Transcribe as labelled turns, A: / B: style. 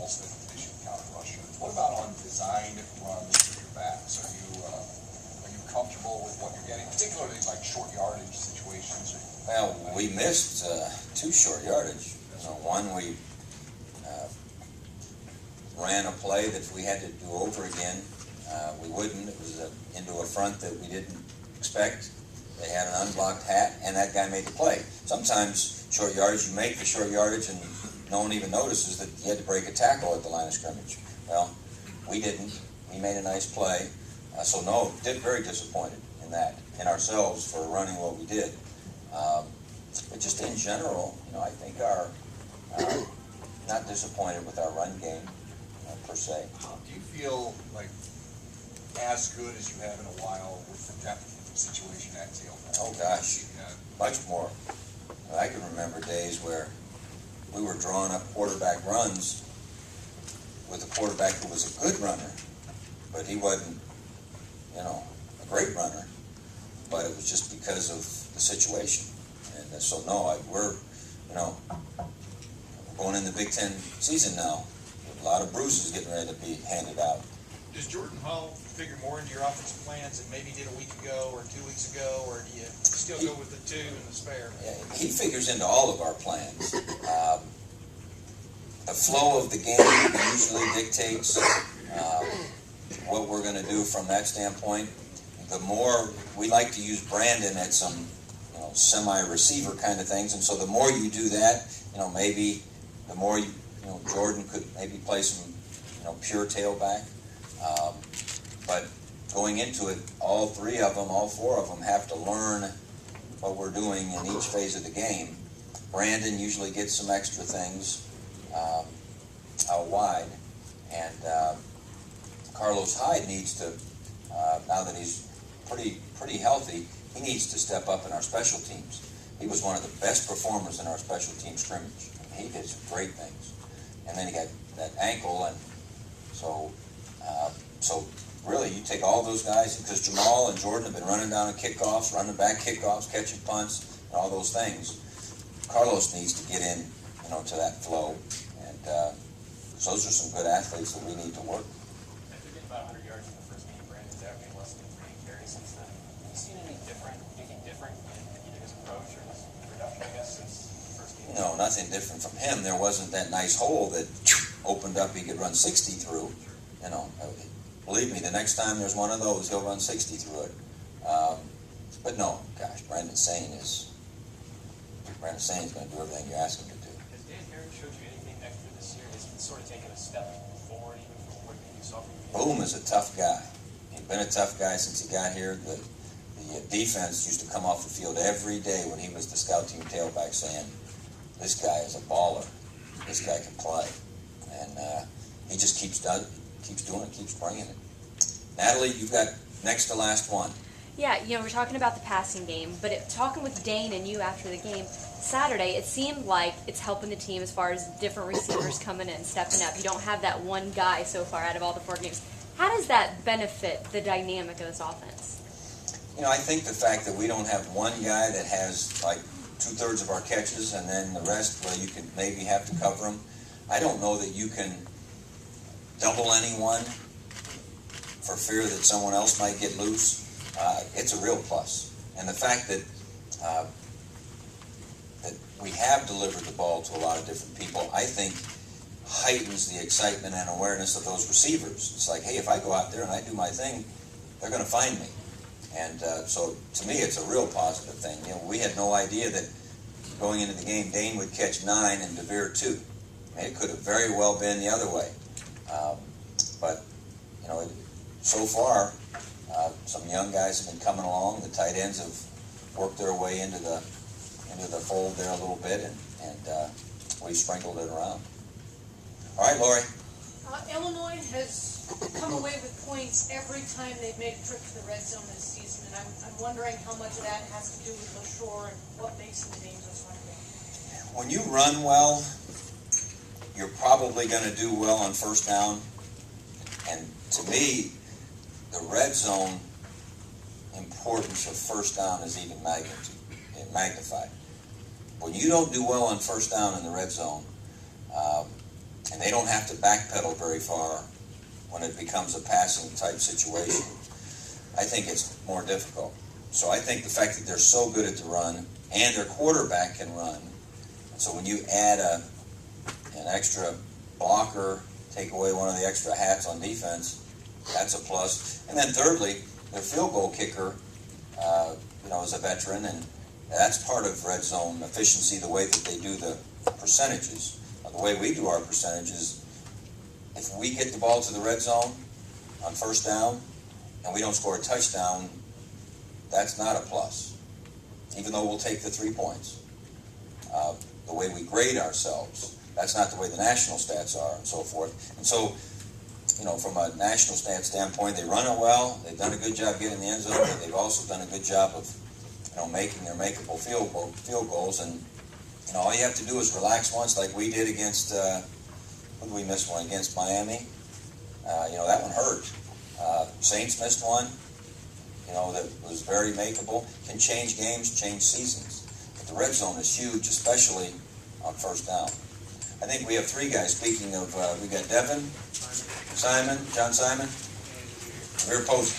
A: almost an efficient counter rusher. What about on designed runs for your backs? Are you comfortable with what you're getting, particularly like short yardage situations?
B: Well, we missed 2 short yardage. One, we ran a play that if we had to do over again, we wouldn't. It was into a front that we didn't expect. They had an unblocked hat, and that guy made the play. Sometimes short yardage, you make the short yardage, and no one even notices that you had to break a tackle at the line of scrimmage. Well, we didn't. We made a nice play. So no, very disappointed in that, in ourselves for running what we did. But just in general, I think not disappointed with our run game per se.
A: Do you feel like as good as you have in a while with the depth situation at tailback?
B: Oh gosh, much more. I can remember days where we were drawing up quarterback runs with a quarterback who was a good runner, but he wasn't, a great runner. But it was just because of the situation. And so no, we're going in the Big Ten season now. A lot of bruises getting ready to be handed out.
C: Does Jordan Hall figure more into your offensive plans than maybe did a week ago or 2 weeks ago, or do you still go with the 2 and the spare?
B: He figures into all of our plans. The flow of the game usually dictates what we're going to do from that standpoint. The more we like to use Brandon at some semi-receiver kind of things, and so the more you do that, maybe the more Jordan could maybe play some pure tailback. But going into it, all 4 of them have to learn what we're doing in each phase of the game. Brandon usually gets some extra things out wide, and Carlos Hyde needs to, now that he's pretty healthy, he needs to step up in our special teams. He was one of the best performers in our special team scrimmage. He did some great things. And then he got that ankle, and so really you take all those guys, because Jamal and Jordan have been running down kickoffs, running back kickoffs, catching punts, and all those things. Carlos needs to get in, to that flow, and those are some good athletes that we need to work.
D: After getting about 100 yards in the first game, Brandon's averaging less than 3 carries since then. Have you seen anything different in either his approach or his production, I guess, since the first game?
B: No, nothing different from him. There wasn't that nice hole that opened up he could run 60 through. Believe me, the next time there's one of those, he'll run 60 through it. But no, gosh, Brandon Sane is going to do everything you ask him to do.
D: Has Dan Herron showed you anything extra this year? Has he sort of taken a step forward even from what you saw from you?
B: Boom is a tough guy. He's been a tough guy since he got here. The defense used to come off the field every day when he was the scout team tailback saying, this guy is a baller. This guy can play. And he just keeps doing it, keeps bringing it. Natalie, you've got next to last one.
E: Yeah, we're talking about the passing game, but talking with Dane and you after the game Saturday, it seemed like it's helping the team as far as different receivers coming in, stepping up. You don't have that one guy so far out of all the 4 games. How does that benefit the dynamic of this offense?
B: I think the fact that we don't have one guy that has like 2/3 of our catches and then the rest where you could maybe have to cover them. I don't know that you can double anyone for fear that someone else might get loose. It's a real plus. And the fact that that we have delivered the ball to a lot of different people, I think heightens the excitement and awareness of those receivers. It's like, hey, if I go out there and I do my thing, they're going to find me. And so to me, it's a real positive thing. We had no idea that going into the game, Dane would catch 9 and DeVere 2. It could have very well been the other way. But so far, some young guys have been coming along. The tight ends have worked their way into the fold there a little bit, and we've sprinkled it around. All right, Lori.
F: Illinois has come away with points every time they've made a trip to the red zone this season, and I'm wondering how much of that has to do with LaShore and what makes him dangerous on the game.
B: When you run well, you're probably going to do well on first down. And to me, the red zone importance of first down is even magnified. When you don't do well on first down in the red zone, and they don't have to backpedal very far when it becomes a passing type situation. I think it's more difficult. So I think the fact that they're so good at the run and their quarterback can run, so when you add an extra blocker, take away one of the extra hats on defense, that's a plus. And then thirdly, their field goal kicker, is a veteran, and that's part of red zone efficiency, the way that they do the percentages. The way we do our percentages, if we get the ball to the red zone on first down and we don't score a touchdown, that's not a plus, even though we'll take the 3 points. The way we grade ourselves, that's not the way the national stats are, and so forth. And so, from a national stat standpoint, they run it well. They've done a good job getting in the end zone, but they've also done a good job of, making their makeable field goals. And all you have to do is relax once, like we did against. When did we miss one against Miami? That one hurt. Saints missed one. That was very makeable. Can change games, change seasons. But the red zone is huge, especially on first down. I think we have 3 guys. Speaking of, we got Devin, John Simon, Rear Post